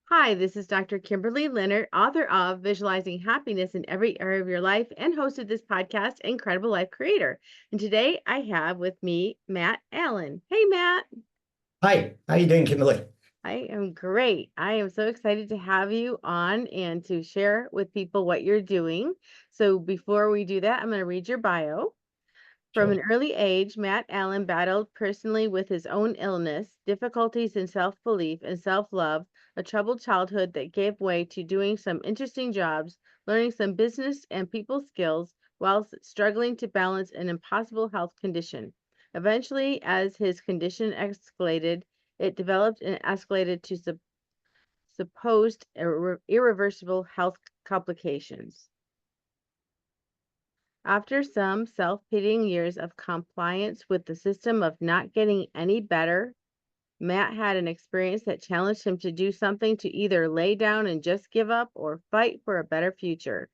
Hi, this is Dr. Kimberley Linert, author of Visualizing Happiness in Every Area of Your Life and host of this podcast, Incredible Life Creator. And today I have with me Matt Allen. Hey, Matt. Hi, how you doing, Kimberly? I am great. I am so excited to have you on and to share with people what you're doing. So before we do that, I'm going to read your bio. From Sure. an early age, Matt Allen battled personally with his own illness, difficulties in self belief and self love, a troubled childhood that gave way to doing some interesting jobs, learning some business and people skills, while struggling to balance an impossible health condition. Eventually, as his condition escalated, it developed and escalated to supposed irreversible health complications. After some self-pitying years of compliance with the system of not getting any better, Matt had an experience that challenged him to do something, to either lay down and just give up or fight for a better future.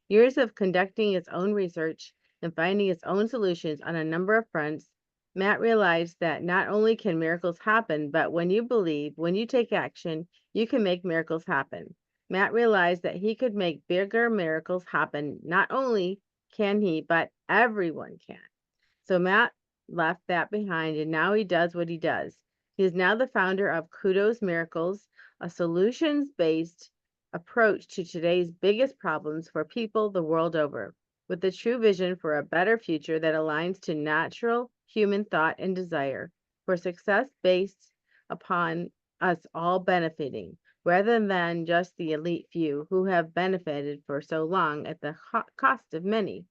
Years of conducting his own research and finding his own solutions on a number of fronts, Matt realized that not only can miracles happen, but when you believe, when you take action, you can make miracles happen. Matt realized that he could make bigger miracles happen. Not only can he, but everyone can. So Matt left that behind and now he does what he does. He is now the founder of Kudos Miracles, a solutions based approach to today's biggest problems for people the world over, with a true vision for a better future that aligns to natural human thought and desire for success based upon us all benefiting, rather than just the elite few who have benefited for so long at the cost of many.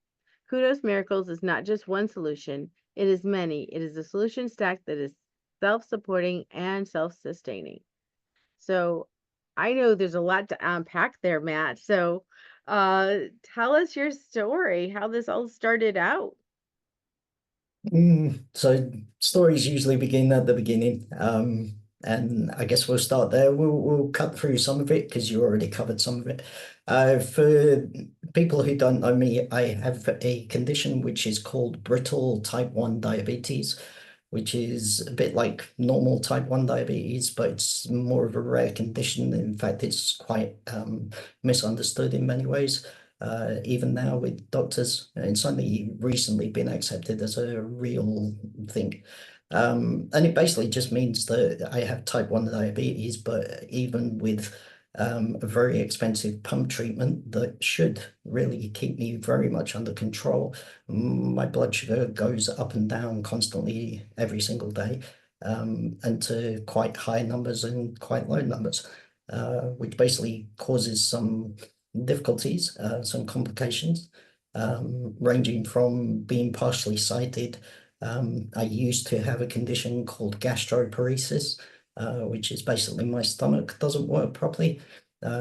Kudos Miracles is not just one solution, it is many. It is a solution stack that is self-supporting and self-sustaining. So I know there's a lot to unpack there, Matt. So tell us your story, how this all started out. So stories usually begin at the beginning, and I guess we'll start there. We'll cut through some of it because you already covered some of it. For people who don't know me, I have a condition which is called brittle type 1 diabetes, which is a bit like normal type 1 diabetes, but it's more of a rare condition. In fact, it's quite misunderstood in many ways. Even now with doctors. It's only recently been accepted as a real thing. And it basically just means that I have type 1 diabetes, but even with a very expensive pump treatment that should really keep me very much under control, my blood sugar goes up and down constantly every single day, and to quite high numbers and quite low numbers, which basically causes some difficulties, some complications, ranging from being partially sighted. I used to have a condition called gastroparesis, which is basically my stomach doesn't work properly.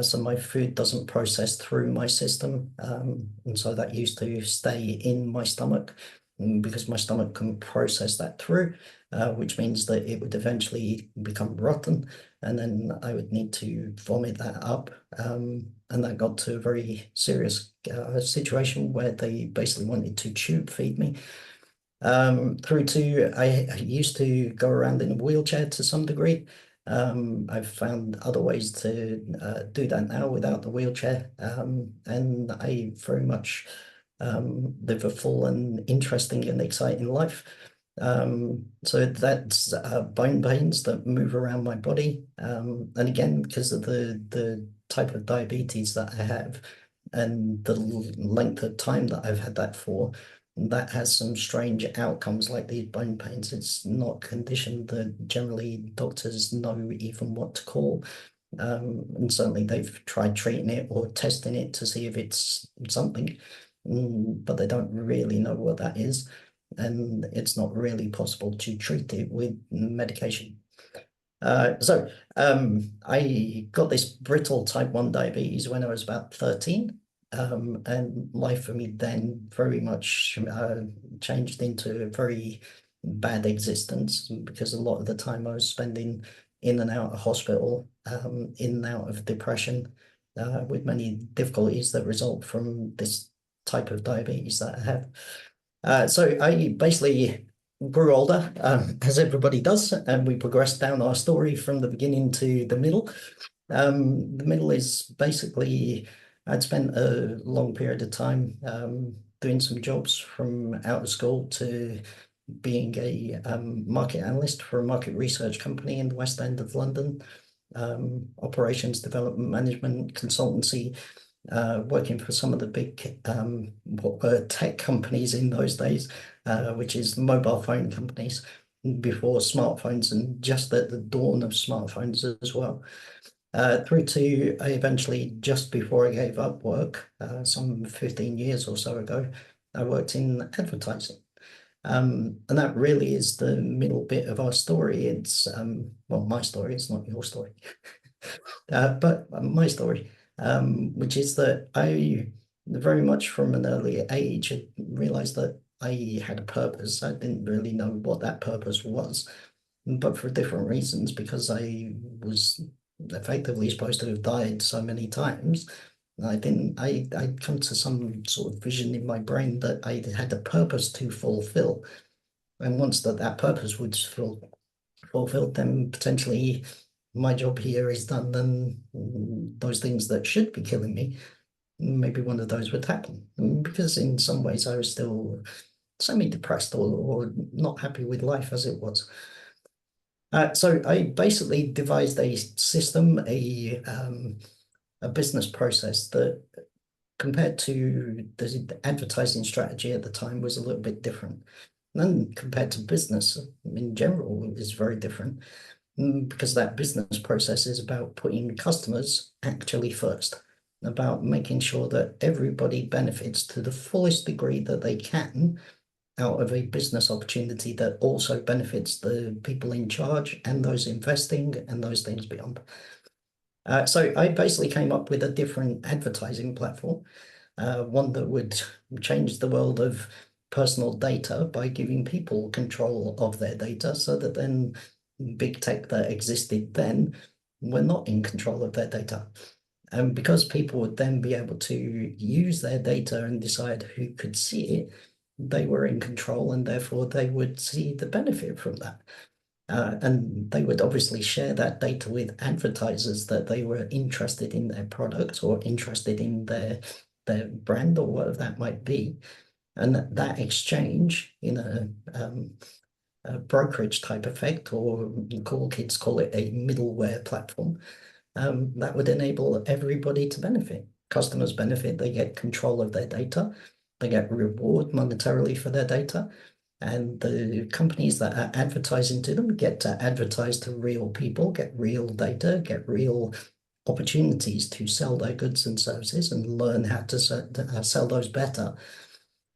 So my food doesn't process through my system. And so that used to stay in my stomach, because my stomach couldn't process that through, which means that it would eventually become rotten and then I would need to vomit that up. And that got to a very serious situation where they basically wanted to tube feed me. Through to I used to go around in a wheelchair to some degree. I've found other ways to do that now without the wheelchair, and I very much live a full and interesting and exciting life. So that's bone pains that move around my body. And again, because of the type of diabetes that I have and the length of time that I've had that for, that has some strange outcomes like these bone pains. It's not a condition that generally doctors know even what to call. And certainly they've tried treating it or testing it to see if it's something, but they don't really know what that is. And it's not really possible to treat it with medication. I got this brittle type 1 diabetes when I was about 13. And life for me then very much changed into a very bad existence, because a lot of the time I was spending in and out of hospital, in and out of depression, with many difficulties that result from this type of diabetes that I have. So I basically grew older, as everybody does, and we progressed down our story from the beginning to the middle. The middle is basically I'd spent a long period of time doing some jobs from out of school to being a market analyst for a market research company in the West End of London, operations development management consultancy, working for some of the big what were tech companies in those days, which is mobile phone companies before smartphones and just at the dawn of smartphones as well. Through to eventually, just before I gave up work, some 15 years or so ago, I worked in advertising. And that really is the middle bit of our story. It's, well, my story, it's not your story, but my story, which is that I very much from an early age had realized that I had a purpose. I didn't really know what that purpose was, but for different reasons, because I was effectively supposed to have died so many times. I didn't, I'd come to some sort of vision in my brain that I had a purpose to fulfill. And once that purpose was fulfilled, then potentially my job here is done, then those things that should be killing me, maybe one of those would happen. Because in some ways I was still semi-depressed or not happy with life as it was. So I basically devised a system, a business process that compared to the advertising strategy at the time was a little bit different. And compared to business in general is very different because that business process is about putting customers actually first, about making sure that everybody benefits to the fullest degree that they can out of a business opportunity that also benefits the people in charge and those investing and those things beyond. So I basically came up with a different advertising platform, one that would change the world of personal data by giving people control of their data so that then big tech that existed then were not in control of their data. And because people would then be able to use their data and decide who could see it, they were in control and therefore they would see the benefit from that. And they would obviously share that data with advertisers that they were interested in their product or interested in their brand or whatever that might be. And that exchange in a brokerage type effect, or cool kids call it a middleware platform, that would enable everybody to benefit. Customers benefit, they get control of their data, they get reward monetarily for their data, and the companies that are advertising to them get to advertise to real people, get real data, get real opportunities to sell their goods and services and learn how to sell those better.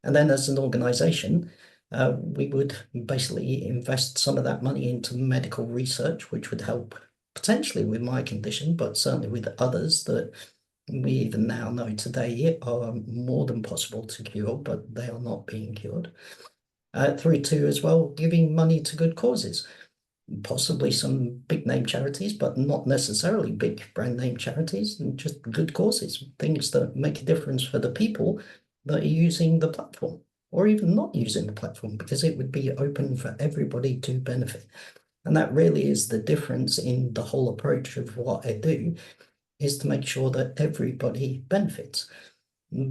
And then as an organization, we would basically invest some of that money into medical research, which would help potentially with my condition, but certainly with others that we even now know today are more than possible to cure, but they are not being cured. Through to as well giving money to good causes, possibly some big name charities, but not necessarily big brand name charities, and just good causes, things that make a difference for the people that are using the platform or even not using the platform, because it would be open for everybody to benefit. And that really is the difference in the whole approach of what I do, is to make sure that everybody benefits.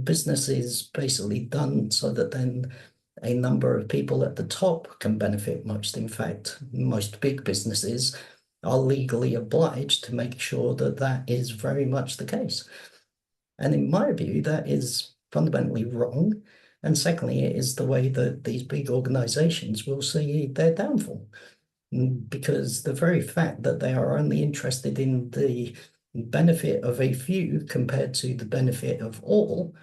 Business is basically done so that then a number of people at the top can benefit most. In fact, most big businesses are legally obliged to make sure that that is very much the case. And in my view, that is fundamentally wrong. And secondly, it is the way that these big organizations will see their downfall. Because the very fact that they are only interested in the benefit of a few compared to the benefit of all,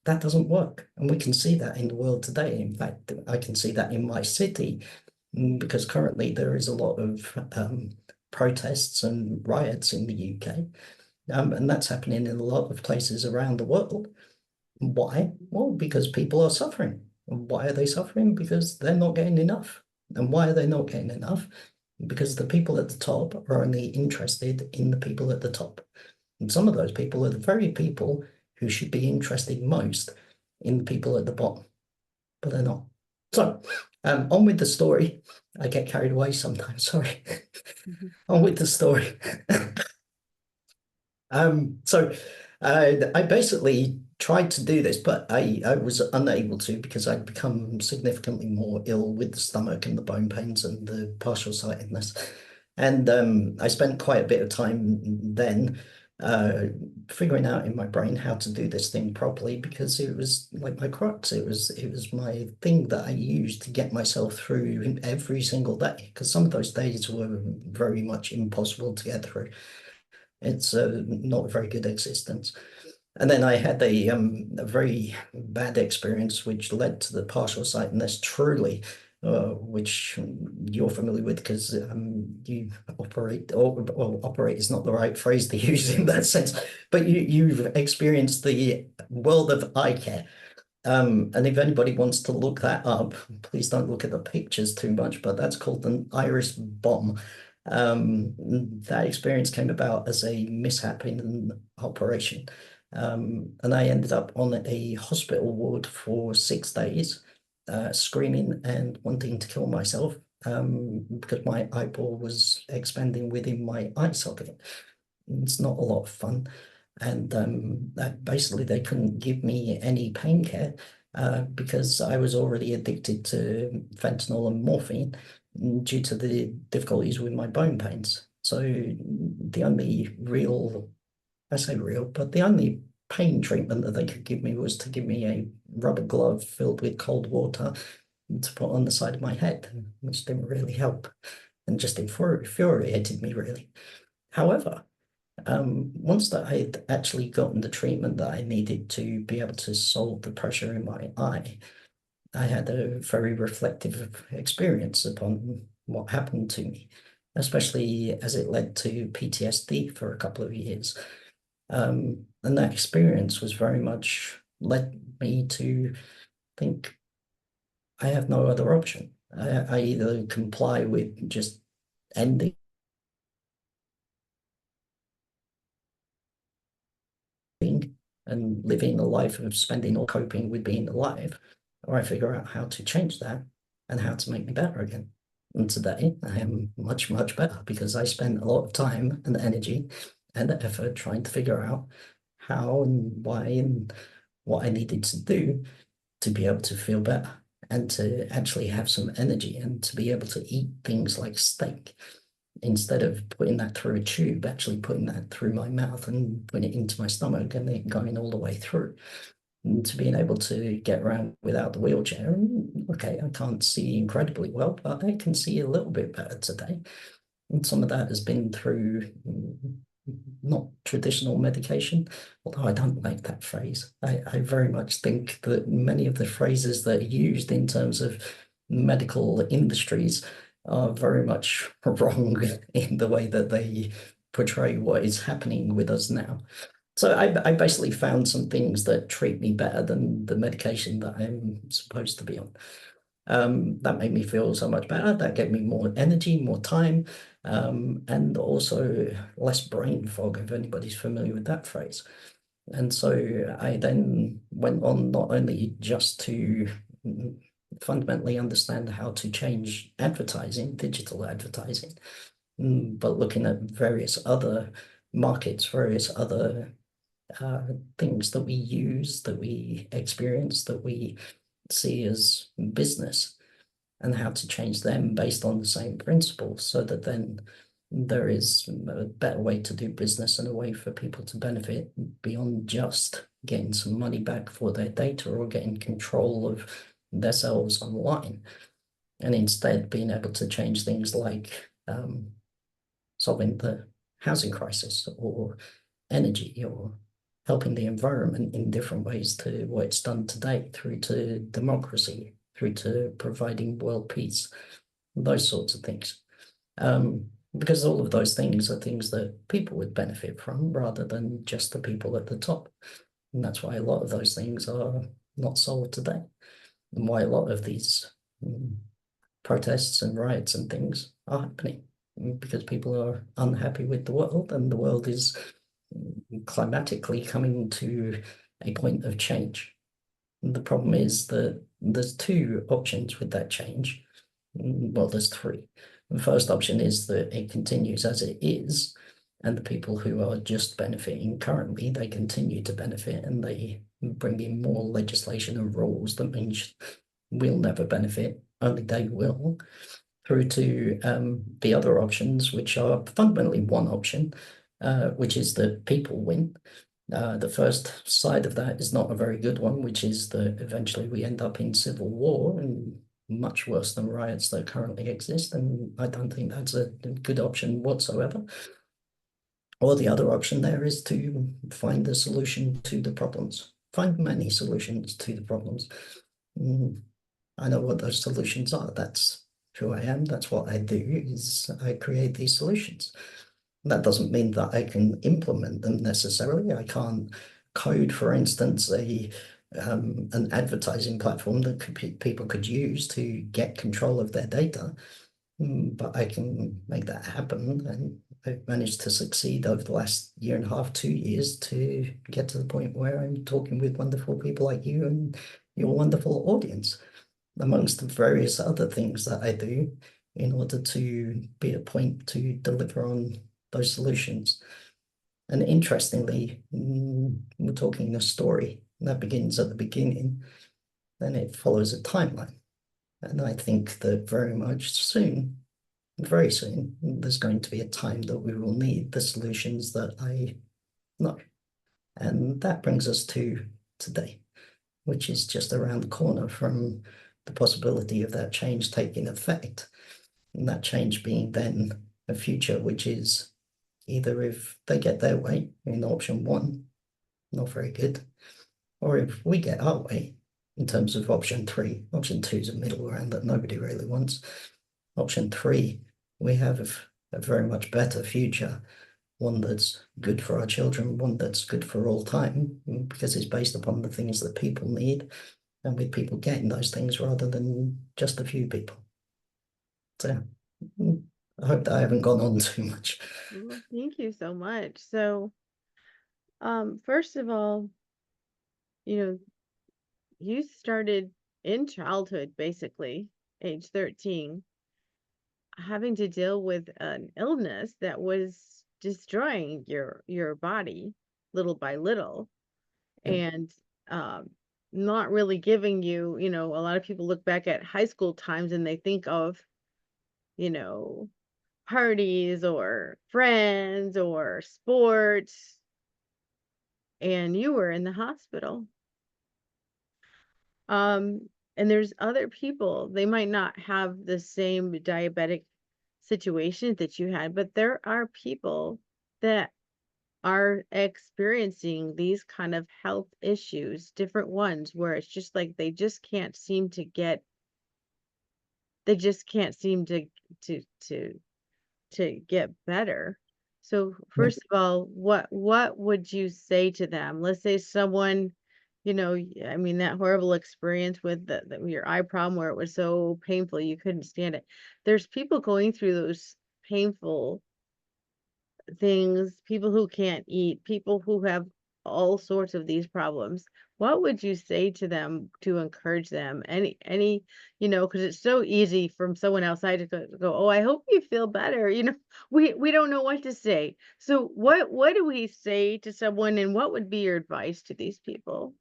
that doesn't work. And we can see that in the world today. In fact, I can see that in my city, because currently there is a lot of protests and riots in the UK. And that's happening in a lot of places around the world. Why? Well, because people are suffering. And why are they suffering? Because they're not getting enough. And why are they not getting enough? Because the people at the top are only interested in the people at the top. And some of those people are the very people who should be interested most in the people at the bottom, but they're not. So, on with the story. I get carried away sometimes, sorry. Mhm. On with the story. So I basically tried to do this, but I was unable to because I'd become significantly more ill with the stomach and the bone pains and the partial sightedness. And I spent quite a bit of time then uh, figuring out in my brain how to do this thing properly because it was like my crux. It was my thing that I used to get myself through every single day because some of those days were very much impossible to get through. It's not a very good existence. And then I had a very bad experience, which led to the partial sightedness truly, which you're familiar with because you operate, or well, operate is not the right phrase to use in that sense, but you've experienced the world of eye care. And if anybody wants to look that up, please don't look at the pictures too much, but that's called an iris bomb. That experience came about as a mishap in an operation. And I ended up on a hospital ward for 6 days, screaming and wanting to kill myself, because my eyeball was expanding within my eye socket. It's not a lot of fun. And basically, they couldn't give me any pain care because I was already addicted to fentanyl and morphine due to the difficulties with my bone pains. So the only real, I say real, but the only pain treatment that they could give me was to give me a rubber glove filled with cold water to put on the side of my head, which didn't really help and just infuriated me, really. However, once that I had actually gotten the treatment that I needed to be able to solve the pressure in my eye, I had a very reflective experience upon what happened to me, especially as it led to PTSD for a couple of years. And that experience was very much led me to think I have no other option. I either comply with just ending and living a life of spending or coping with being alive, or I figure out how to change that and how to make me better again. And today I am much, much better because I spent a lot of time and energy and effort trying to figure out how and why and what I needed to do to be able to feel better and to actually have some energy and to be able to eat things like steak instead of putting that through a tube, actually putting that through my mouth and putting it into my stomach and it going all the way through. And to being able to get around without the wheelchair, okay, I can't see incredibly well, but I can see a little bit better today. And some of that has been through not traditional medication, although I don't like that phrase. I very much think that many of the phrases that are used in terms of medical industries are very much wrong in the way that they portray what is happening with us now. So I basically found some things that treat me better than the medication that I'm supposed to be on. That made me feel so much better. That gave me more energy, more time, and also less brain fog, if anybody's familiar with that phrase. And so I then went on not only just to fundamentally understand how to change advertising, digital advertising, but looking at various other markets, various other things that we use, that we experience, that we see as business, and how to change them based on the same principles so that then there is a better way to do business and a way for people to benefit beyond just getting some money back for their data or getting control of themselves online. And instead being able to change things like solving the housing crisis or energy or helping the environment in different ways to what it's done today through to democracy, through to providing world peace, those sorts of things. Because all of those things are things that people would benefit from rather than just the people at the top. And that's why a lot of those things are not solved today, and why a lot of these protests and riots and things are happening because people are unhappy with the world, and the world is climatically coming to a point of change. And the problem is that there's two options with that change. Well, there's three. The first option is that it continues as it is, And the people who are just benefiting currently, they continue to benefit and they bring in more legislation and rules that means we'll never benefit, only they will, through to the other options, which are fundamentally one option, which is that people win. The first side of that is not a very good one, which is that eventually we end up in civil war and much worse than riots that currently exist. And I don't think that's a good option whatsoever. Or the other option there is to find a solution to the problems, find many solutions to the problems. Mm, I know what those solutions are. That's who I am. That's what I do, is I create these solutions. That doesn't mean that I can implement them necessarily. I can't code, for instance, a an advertising platform that people could use to get control of their data. But I can make that happen, and I've managed to succeed over the last year and a half, 2 years, to get to the point where I'm talking with wonderful people like you and your wonderful audience, amongst the various other things that I do in order to be at point to deliver on those solutions. And interestingly, we're talking a story that begins at the beginning, then it follows a timeline. And I think that very much soon, very soon, there's going to be a time that we will need the solutions that I know. And that brings us to today, which is just around the corner from the possibility of that change taking effect. And that change being then a future which is either, if they get their way in option one, not very good, or if we get our way in terms of option three. Option two is a middle ground that nobody really wants. Option three, we have a very much better future, one that's good for our children, one that's good for all time, because it's based upon the things that people need, and with people getting those things rather than just a few people. So I hope that I haven't gone on too much. Well, thank you so much. So, first of all, you know, you started in childhood, basically, age 13, having to deal with an illness that was destroying your body little by little, Yeah. and um not really giving you, a lot of people look back at high school times and they think of, you know, parties or friends or sports, and you were in the hospital. Um, and there's other people, they might not have the same diabetic situation that you had, but there are people that are experiencing these kind of health issues, different ones, where it's just like they just can't seem to to to get better. So Yeah. first of all, what would you say to them? Let's say someone, I mean, that horrible experience with your eye problem where it was so painful you couldn't stand it. There's people going through those painful things, people who can't eat, people who have all sorts of these problems. What would you say to them to encourage them? Any, because it's so easy from someone outside to go, "Oh, I hope you feel better." We don't know what to say. So what do we say to someone, and what would be your advice to these people?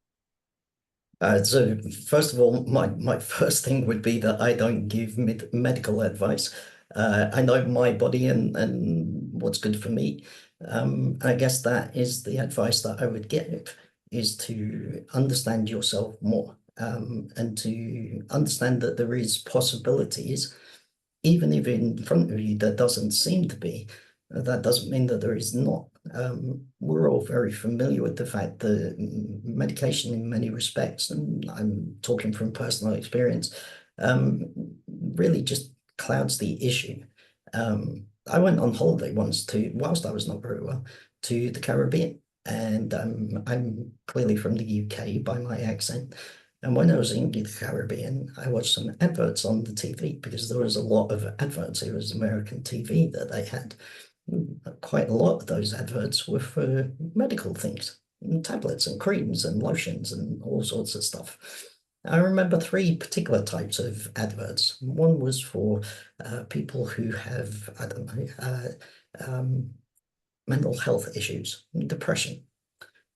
So first of all, my first thing would be that I don't give medical advice. I know my body and what's good for me. I guess that is the advice that I would give, is to understand yourself more, and to understand that there is possibilities, even if in front of you there doesn't seem to be. That doesn't mean that there is not. We're all very familiar with the fact that medication, in many respects, and I'm talking from personal experience, um, really just clouds the issue. I went on holiday once, whilst I was not very well, to the Caribbean, and I'm clearly from the UK by my accent. And when I was in the Caribbean, I watched some adverts on the TV, because there was a lot of adverts. It was American TV that they had. Quite a lot of those adverts were for medical things, tablets and creams and lotions and all sorts of stuff. I remember three particular types of adverts. One was for people who have, I don't know, mental health issues, depression.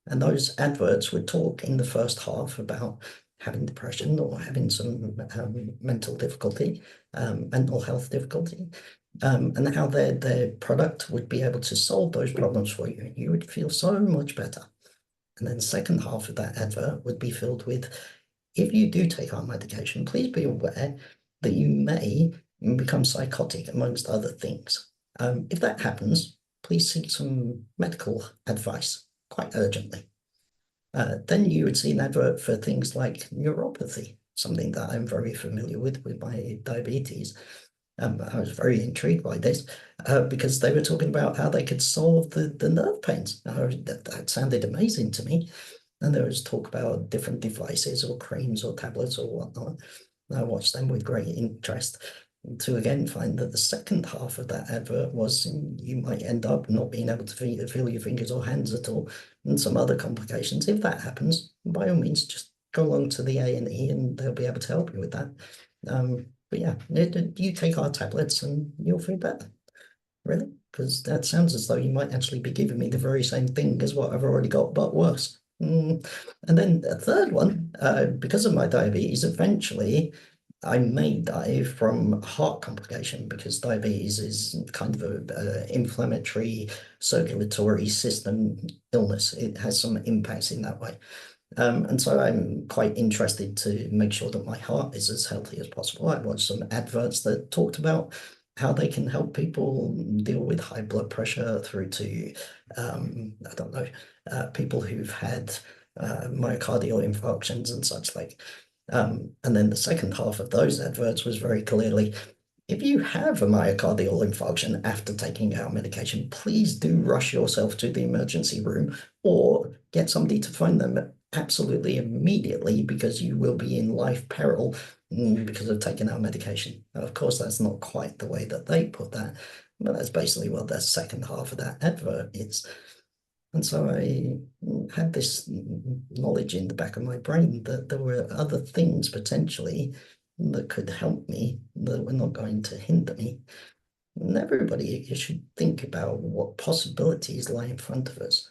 And those adverts would talk in the first half about having depression or having some mental difficulty, mental health difficulty, and how their product would be able to solve those problems for you. You would feel so much better. And then the second half of that advert would be filled with, if you do take our medication, please be aware that you may become psychotic, amongst other things. If that happens, please seek some medical advice quite urgently. Then you would see an advert for things like neuropathy, something that I'm very familiar with my diabetes. I was very intrigued by this because they were talking about how they could solve the nerve pains. That sounded amazing to me. And there was talk about different devices or creams or tablets or whatnot. I watched them with great interest to again find that the second half of that advert was you might end up not being able to feel your fingers or hands at all and some other complications. If that happens, by all means, just go along to the A&E and they'll be able to help you with that. But yeah, you take our tablets and you'll feel better. Really? Because that sounds as though you might actually be giving me the very same thing as what I've already got, but worse. And then a third one, because of my diabetes, eventually I may die from heart complication because diabetes is kind of a inflammatory circulatory system illness. It has some impacts in that way. And so I'm quite interested to make sure that my heart is as healthy as possible. I watched some adverts that talked about how they can help people deal with high blood pressure through to, I don't know, people who've had myocardial infarctions and such like. And then the second half of those adverts was very clearly, if you have a myocardial infarction after taking our medication, please do rush yourself to the emergency room or get somebody to phone them absolutely immediately because you will be in life peril because of taking our medication. Now, of course, that's not quite the way that they put that, but that's basically what the second half of that advert is. And so I had this knowledge in the back of my brain that there were other things potentially that could help me that were not going to hinder me. And everybody should think about what possibilities lie in front of us.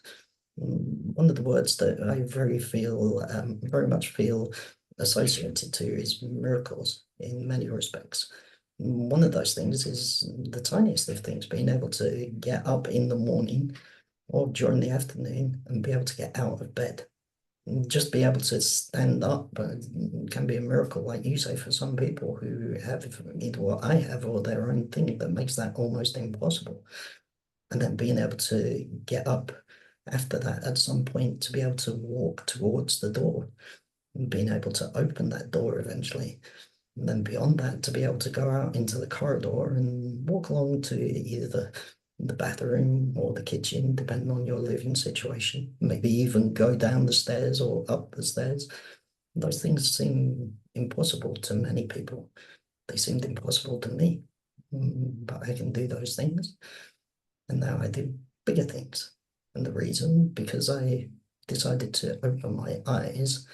One of the words that I very much feel associated to is miracles in many respects. One of those things is the tiniest of things, being able to get up in the morning or during the afternoon and be able to get out of bed. And just be able to stand up can be a miracle, like you say, for some people who have either what I have or their own thing that makes that almost impossible. And then being able to get up after that at some point to be able to walk towards the door and being able to open that door eventually. And then beyond that, to be able to go out into the corridor and walk along to either the bathroom or the kitchen, depending on your living situation. Maybe even go down the stairs or up the stairs. Those things seem impossible to many people. They seemed impossible to me, but I can do those things. And now I do bigger things. And the reason, because I decided to open my eyes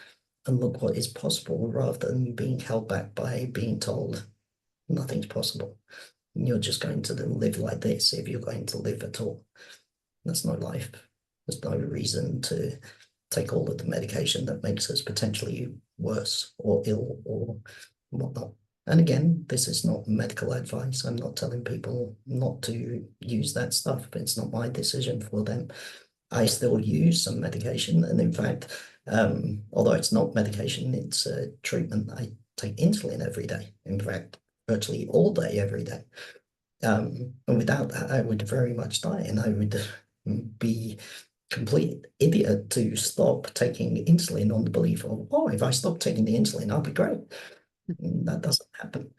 and look what is possible rather than being held back by being told nothing's possible. You're just going to live like this if you're going to live at all. That's no life. There's no reason to take all of the medication that makes us potentially worse or ill or whatnot. And again, this is not medical advice. I'm not telling people not to use that stuff, but it's not my decision for them. I still use some medication. And in fact, although it's not medication, it's a treatment. I take insulin every day. In fact, virtually all day, every day. And without that, I would very much die, and I would be complete idiot to stop taking insulin on the belief of, oh, if I stop taking the insulin, I'll be great. That doesn't happen.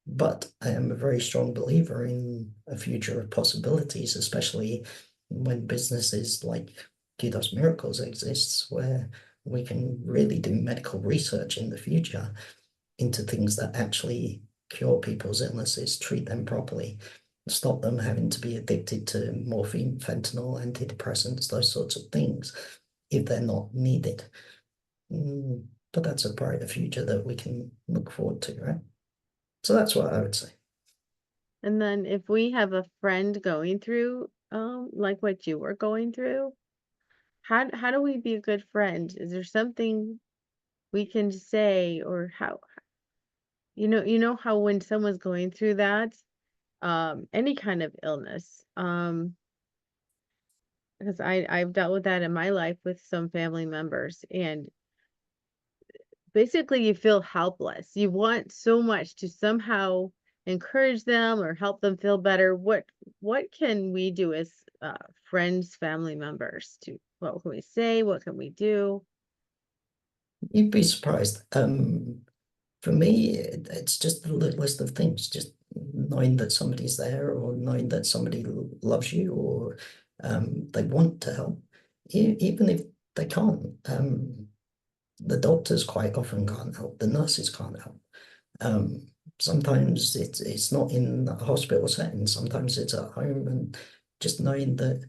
But I am a very strong believer in a future of possibilities, especially when businesses like Kudos Miracles exists, where we can really do medical research in the future into things that actually cure people's illnesses, treat them properly, stop them having to be addicted to morphine, fentanyl, antidepressants, those sorts of things, if they're not needed. But that's a brighter future that we can look forward to, right? So that's what I would say. And then if we have a friend going through like what you were going through? How do we be a good friend? Is there something we can say, or how, you know how when someone's going through that, any kind of illness, because I've dealt with that in my life with some family members, and basically you feel helpless. You want so much to somehow encourage them or help them feel better. What can we do as friends, family members to what can we say? What can we do? You'd be surprised. For me, it's just a little list of things, just knowing that somebody's there or knowing that somebody loves you or they want to help, even if they can't. The doctors quite often can't help, the nurses can't help. Um, Sometimes it's not in a hospital setting, sometimes it's at home, and just knowing that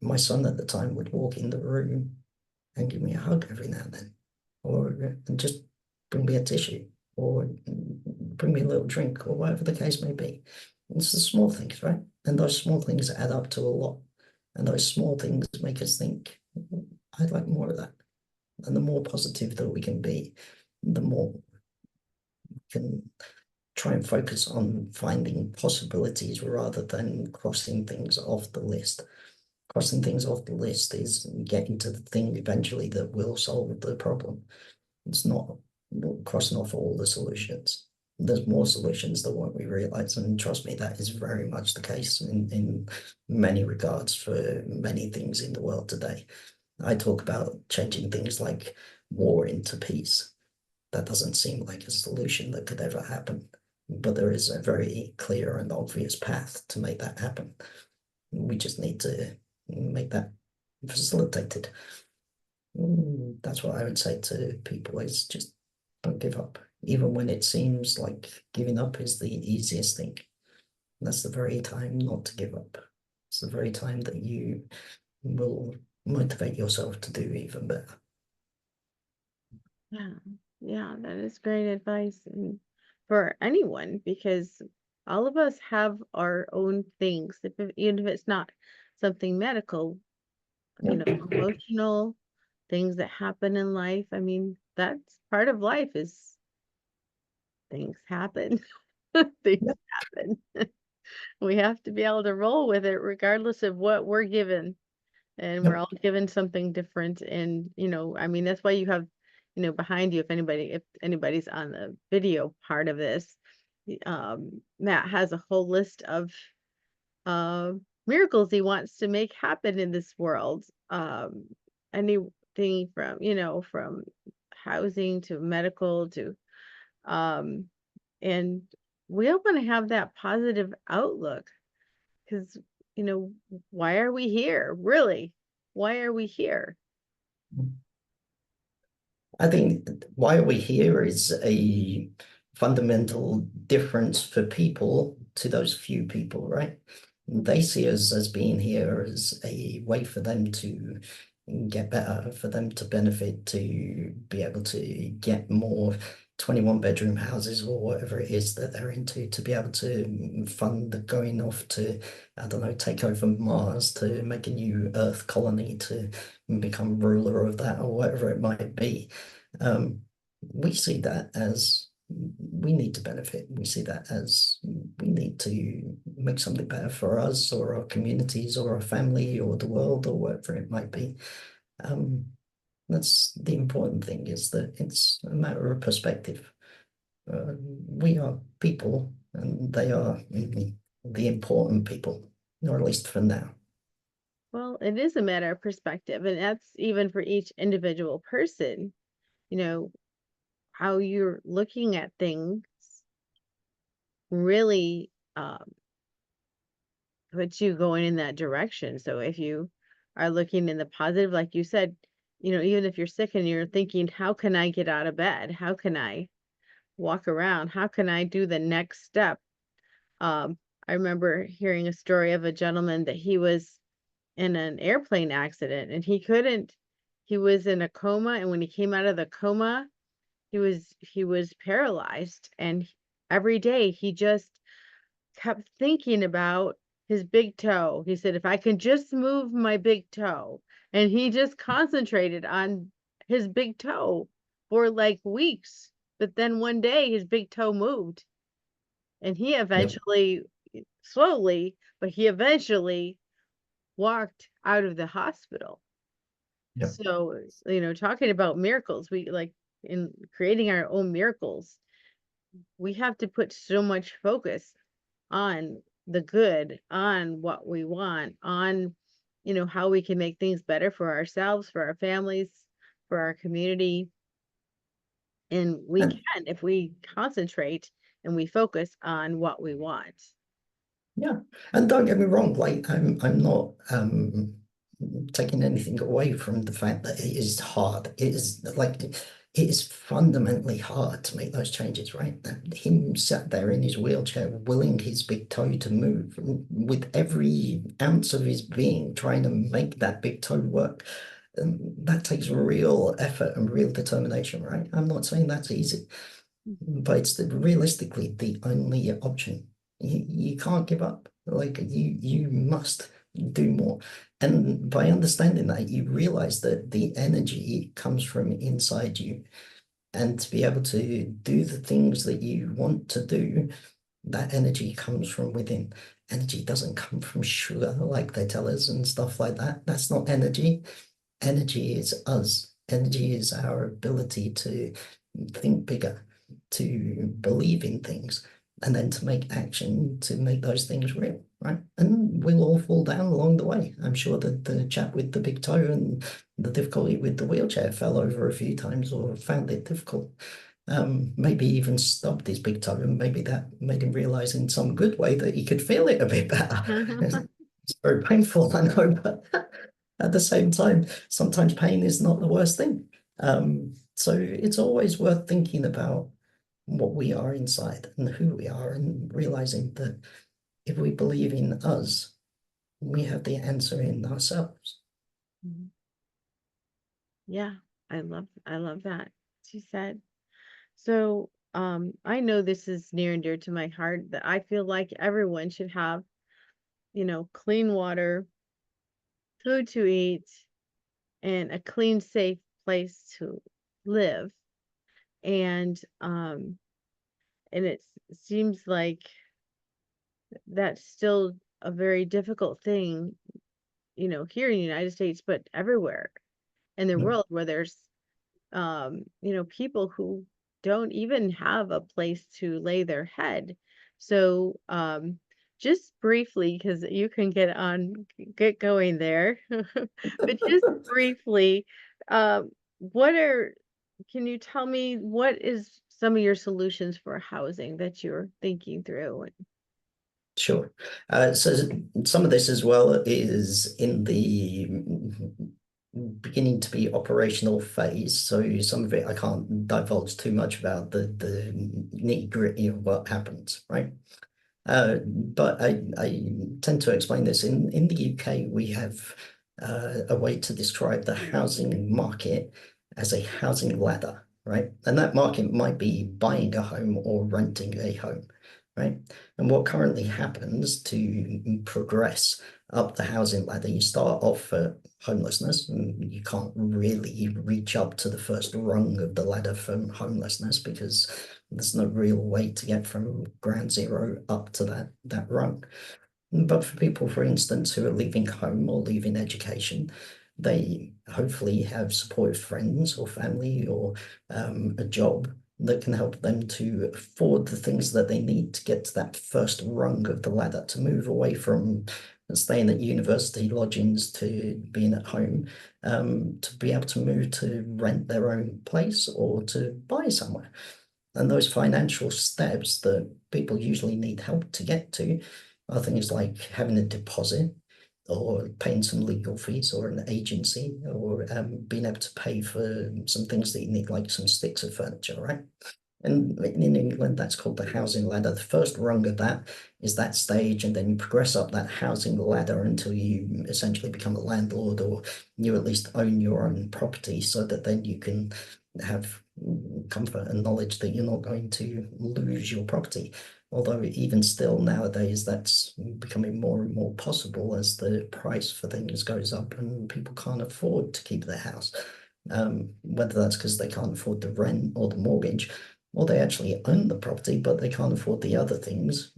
my son at the time would walk in the room and give me a hug every now and then, or just bring me a tissue, or bring me a little drink, or whatever the case may be. It's the small things, right? And those small things add up to a lot. And those small things make us think, I'd like more of that. And the more positive that we can be, the more we can try and focus on finding possibilities rather than crossing things off the list. Crossing things off the list is getting to the thing eventually that will solve the problem. It's not crossing off all the solutions. There's more solutions than what we realize. And trust me, that is very much the case in many regards for many things in the world today. I talk about changing things like war into peace. That doesn't seem like a solution that could ever happen. But there is a very clear and obvious path to make that happen. We just need to make that facilitated. That's what I would say to people is just don't give up. Even when it seems like giving up is the easiest thing. That's the very time not to give up. It's the very time that you will motivate yourself to do even better. Yeah, yeah, that is great advice, and for anyone, because all of us have our own things, even if it's not something medical, emotional things that happen in life. I mean, that's part of life is things happen. Things Yeah, happen. We have to be able to roll with it regardless of what we're given. And we're yep, all given something different. And, I mean, that's why you have, behind you, if anybody's on the video part of this, Matt has a whole list of uh, miracles he wants to make happen in this world. Anything from, from housing to medical to, um, and we all want to have that positive outlook because, you know, why are we here? Really? Why are we here? I think why we here is a fundamental difference for people to those few people, right? They see us as being here as a way for them to get better, for them to benefit, to be able to get more 21 bedroom houses or whatever it is that they're into, to be able to fund the going off to, I don't know, take over Mars, to make a new Earth colony, to become ruler of that or whatever it might be. Um, we see that as we need to benefit. We see that as we need to make something better for us or our communities or our family or the world or whatever it might be. Um, that's the important thing is that it's a matter of perspective. We are people and they are the important people, or at least for now. Well, it is a matter of perspective, and that's even for each individual person, you know, how you're looking at things really puts you going in that direction. So if you are looking in the positive, like you said, even if you're sick and you're thinking, how can I get out of bed? How can I walk around? How can I do the next step? I remember hearing a story of a gentleman that he was in an airplane accident and he was in a coma, and when he came out of the coma, he was paralyzed, and every day he just kept thinking about his big toe. He said, if I can just move my big toe. And he just concentrated on his big toe for like weeks. But then one day his big toe moved and he Yep, eventually, slowly, but he eventually walked out of the hospital. yep. So, talking about miracles, we like in creating our own miracles, we have to put so much focus on the good, on what we want, on, how we can make things better for ourselves, for our families, for our community. And we And can if we concentrate and we focus on what we want. yeah, and don't get me wrong, like I'm not taking anything away from the fact that it is hard. It is like it is fundamentally hard to make those changes, right? And him sat there in his wheelchair, willing his big toe to move with every ounce of his being, trying to make that big toe work. And that takes real effort and real determination, right? I'm not saying that's easy, but it's realistically the only option. You can't give up. Like you must do more. And by understanding that, you realize that the energy comes from inside you. And to be able to do the things that you want to do, that energy comes from within. Energy doesn't come from sugar like they tell us and stuff like that. That's not energy. Energy is us. Energy is our ability to think bigger, to believe in things, and then to make action to make those things real, right? And we'll all fall down along the way. I'm sure that the chap with the big toe and the difficulty with the wheelchair fell over a few times or found it difficult. Maybe even stubbed his big toe, and maybe that made him realize in some good way that he could feel it a bit better. It's very painful, I know, but at the same time, sometimes pain is not the worst thing. So it's always worth thinking about what we are inside and who we are, and realizing that if we believe in us, we have the answer in ourselves. Mhm. Yeah, I love that. She said. So, I know this is near and dear to my heart that I feel like everyone should have, clean water, food to eat, and a clean, safe place to live. And it seems like that's still a very difficult thing, here in the United States, but everywhere in the Mm. world where there's people who don't even have a place to lay their head. So, just briefly, because you can get going there, but just briefly, what are, can you tell me what is some of your solutions for housing that you're thinking through? Sure. So some of this as well is in the beginning to be operational phase. So some of it I can't divulge too much about the nitty-gritty of what happens, right? But I tend to explain this. In the UK, we have a way to describe the housing market as a housing ladder, right? And that market might be buying a home or renting a home, right? And what currently happens to progress up the housing ladder, you start off at homelessness, and you can't really reach up to the first rung of the ladder from homelessness because there's no real way to get from ground zero up to that rung. But for people, for instance, who are leaving home or leaving education, they hopefully have supportive friends or family or a job that can help them to afford the things that they need to get to that first rung of the ladder, to move away from staying at university lodgings to being at home, to be able to move to rent their own place or to buy somewhere. And those financial steps that people usually need help to get to are things like having a deposit or paying some legal fees or an agency or being able to pay for some things that you need, like some sticks of furniture, right? And in England, that's called the housing ladder. The first rung of that is that stage, and then you progress up that housing ladder until you essentially become a landlord, or you at least own your own property, so that then you can have comfort and knowledge that you're not going to lose your property. Although even still nowadays, that's becoming more and more possible as the price for things goes up and people can't afford to keep their house. Whether that's because they can't afford the rent or the mortgage, or they actually own the property, but they can't afford the other things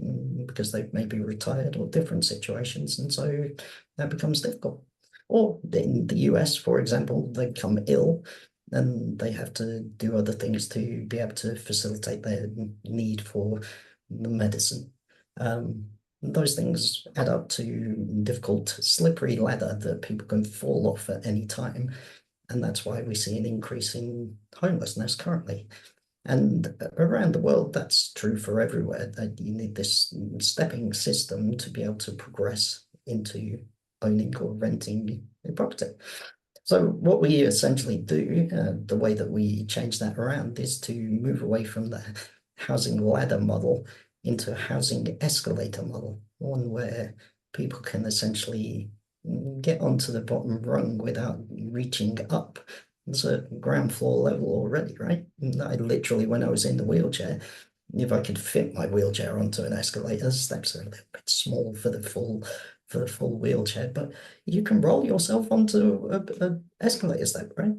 because they've maybe retired or different situations. And so that becomes difficult. Or in the US, for example, they become ill and they have to do other things to be able to facilitate their need for the medicine. Those things add up to difficult, slippery ladder that people can fall off at any time. And that's why we see an increase in homelessness currently. And around the world, that's true for everywhere, that you need this stepping system to be able to progress into owning or renting a property. So what we essentially do, the way that we change that around is to move away from the housing ladder model into a housing escalator model, one where people can essentially get onto the bottom rung without reaching up. It's a ground floor level already, right? And I literally, when I was in the wheelchair, if I could fit my wheelchair onto an escalator, the steps are a little bit small for the full wheelchair, but you can roll yourself onto a escalator step, right?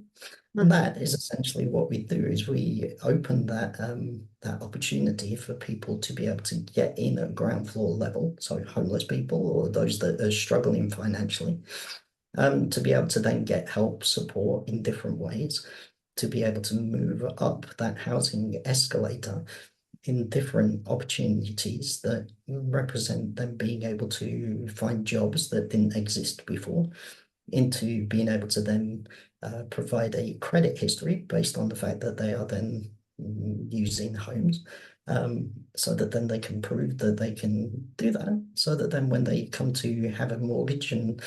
And Mhm. that is essentially what we do is we open that opportunity for people to be able to get in at ground floor level, so homeless people or those that are struggling financially, to be able to then get help, support in different ways, to be able to move up that housing escalator in different opportunities that represent them being able to find jobs that didn't exist before, into being able to then provide a credit history based on the fact that they are then using homes, so that then they can prove that they can do that, so that then when they come to have a mortgage and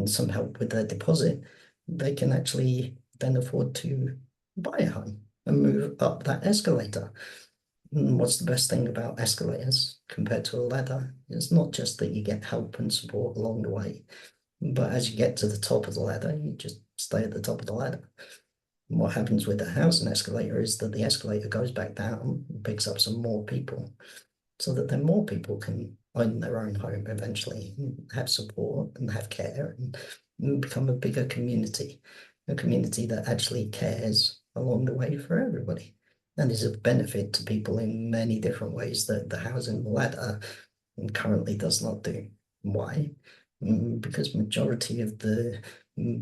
some help with their deposit, they can actually then afford to buy a home and move up that escalator. What's the best thing about escalators compared to a ladder? It's not just that you get help and support along the way, but as you get to the top of the ladder, you just stay at the top of the ladder. And what happens with the housing escalator is that the escalator goes back down and picks up some more people, so that then more people can own their own home eventually, and have support and have care and become a bigger community, a community that actually cares along the way for everybody and is of benefit to people in many different ways that the housing ladder currently does not do. Why? Because majority of the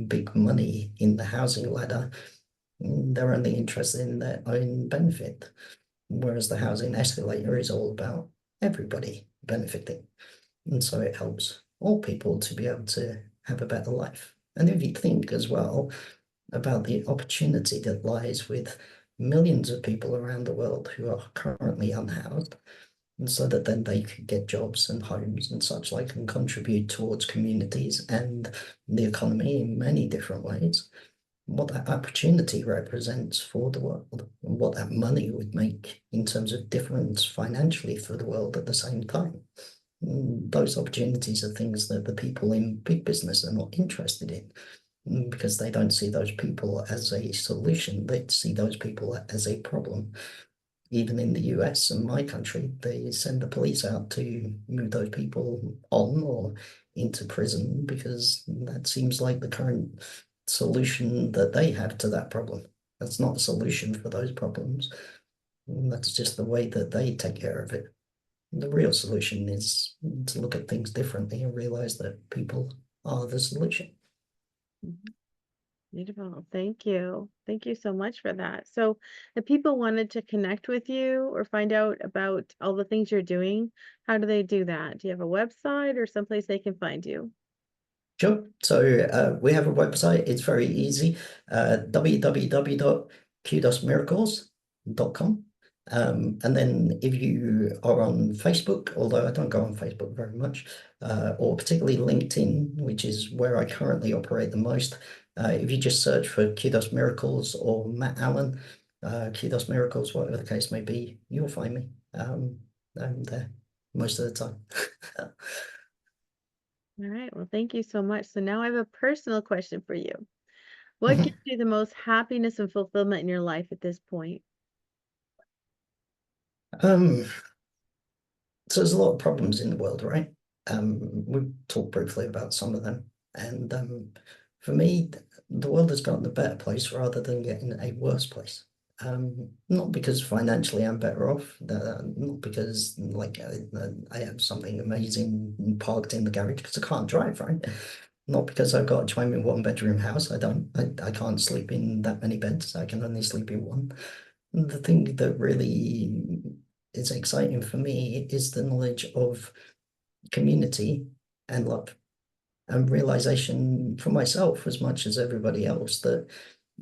big money in the housing ladder, they're only interested in their own benefit, whereas the housing escalator is all about everybody benefiting. And so it helps all people to be able to have a better life. And if you think as well about the opportunity that lies with millions of people around the world who are currently unhoused, and so that then they could get jobs and homes and such like and contribute towards communities and the economy in many different ways, what that opportunity represents for the world and what that money would make in terms of difference financially for the world at the same time. Those opportunities are things that the people in big business are not interested in, because they don't see those people as a solution. They see those people as a problem. Even in the US and my country, they send the police out to move those people on or into prison because that seems like the current solution that they have to that problem. That's not a solution for those problems. That's just the way that they take care of it. The real solution is to look at things differently and realize that people are the solution. Mhm. Beautiful. Thank you. Thank you so much for that. So, if people wanted to connect with you or find out about all the things you're doing, how do they do that? Do you have a website or someplace they can find you? Sure. So we have a website. It's very easy. www.kudosmiracles.com. And then if you are on Facebook, although I don't go on Facebook very much, or particularly LinkedIn, which is where I currently operate the most, if you just search for Kudos Miracles or Matt Allen, Kudos Miracles, whatever the case may be, you'll find me. I'm there most of the time. All right. Well, thank you so much. So now I have a personal question for you. What gives you the most happiness and fulfillment in your life at this point? Um, So there's a lot of problems in the world, right? We've talked briefly about some of them. And for me, the world has gotten a better place rather than getting a worse place. Not because financially I'm better off, not because like I have something amazing parked in the garage because I can't drive, right? Not because I've got a 21 bedroom house. I don't. I can't sleep in that many beds. I can only sleep in one. The thing that really is exciting for me is the knowledge of community and love and realization for myself as much as everybody else that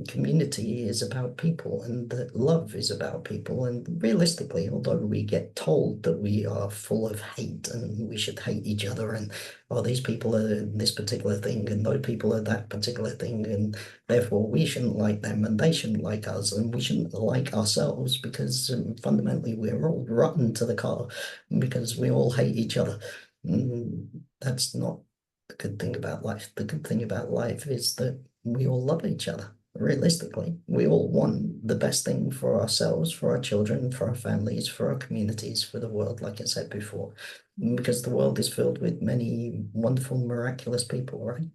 community is about people and that love is about people. And realistically, although we get told that we are full of hate and we should hate each other and oh, these people are this particular thing and those people are that particular thing, and therefore we shouldn't like them and they shouldn't like us and we shouldn't like ourselves because fundamentally we're all rotten to the core because we all hate each other. That's not the good thing about life. The good thing about life is that we all love each other. Realistically, we all want the best thing for ourselves, for our children, for our families, for our communities, for the world, like I said before, because the world is filled with many wonderful, miraculous people, right?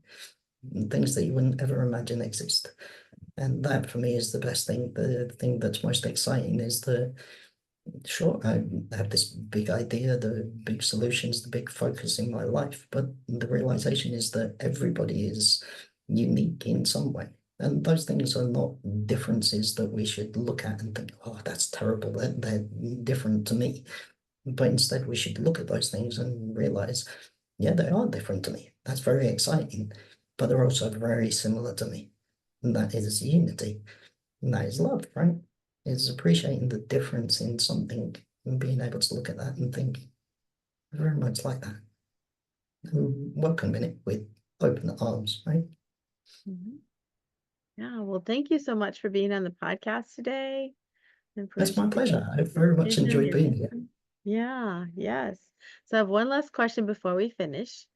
And things that you wouldn't ever imagine exist. And that for me is the best thing. The thing that's most exciting is that sure, I have this big idea, the big solutions, the big focus in my life, but the realization is that everybody is unique in some way. And those things are not differences that we should look at and think, oh, that's terrible, they're different to me. But instead, we should look at those things and realize, yeah, they are different to me. That's very exciting, but they're also very similar to me. And that is unity. And that is love, right? Is appreciating the difference in something and being able to look at that and think very much like that and welcoming it with open arms, right? Mhm. Yeah, well, thank you so much for being on the podcast today and for That's my pleasure. I your very much vision, enjoyed your being here. mission. Yeah, yes. So I have one last question before we finish.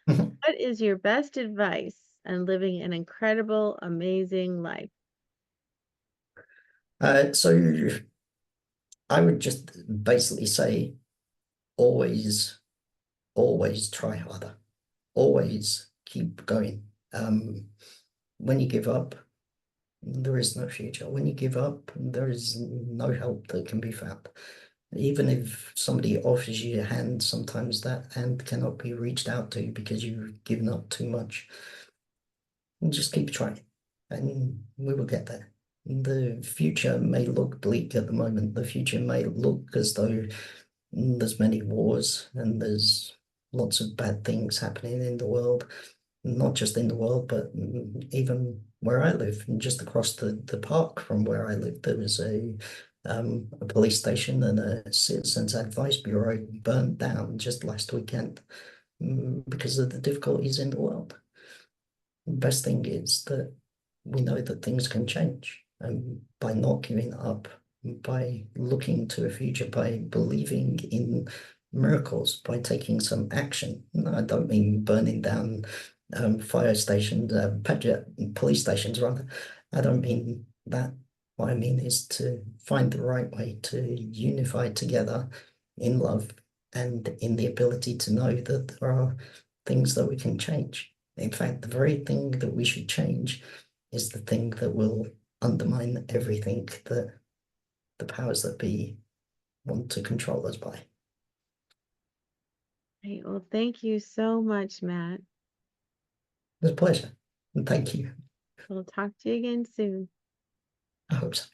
What is your best advice on living an incredible, amazing life? So I would just basically say always, always try harder. Always keep going. When you give up, there is no future. When you give up, there is no help that can be found. Even if somebody offers you a hand, sometimes that hand cannot be reached out to because you've given up too much. And just keep trying, and we will get there. The future may look bleak at the moment. The future may look as though there's many wars and there's lots of bad things happening in the world, not just in the world, but even where I live, just across the park from where I live, there was a police station and a citizens advice bureau burnt down just last weekend because of the difficulties in the world. The best thing is that we know that things can change, and by not giving up, by looking to a future, by believing in miracles, by taking some action. No, I don't mean burning down fire stations, police stations rather. I don't mean that. What I mean is to find the right way to unify together in love and in the ability to know that there are things that we can change. In fact, the very thing that we should change is the thing that will undermine everything that the powers that be want to control us by. Great. Well, thank you so much, Matt. It's a pleasure. And thank you. We'll talk to you again soon. I hope so.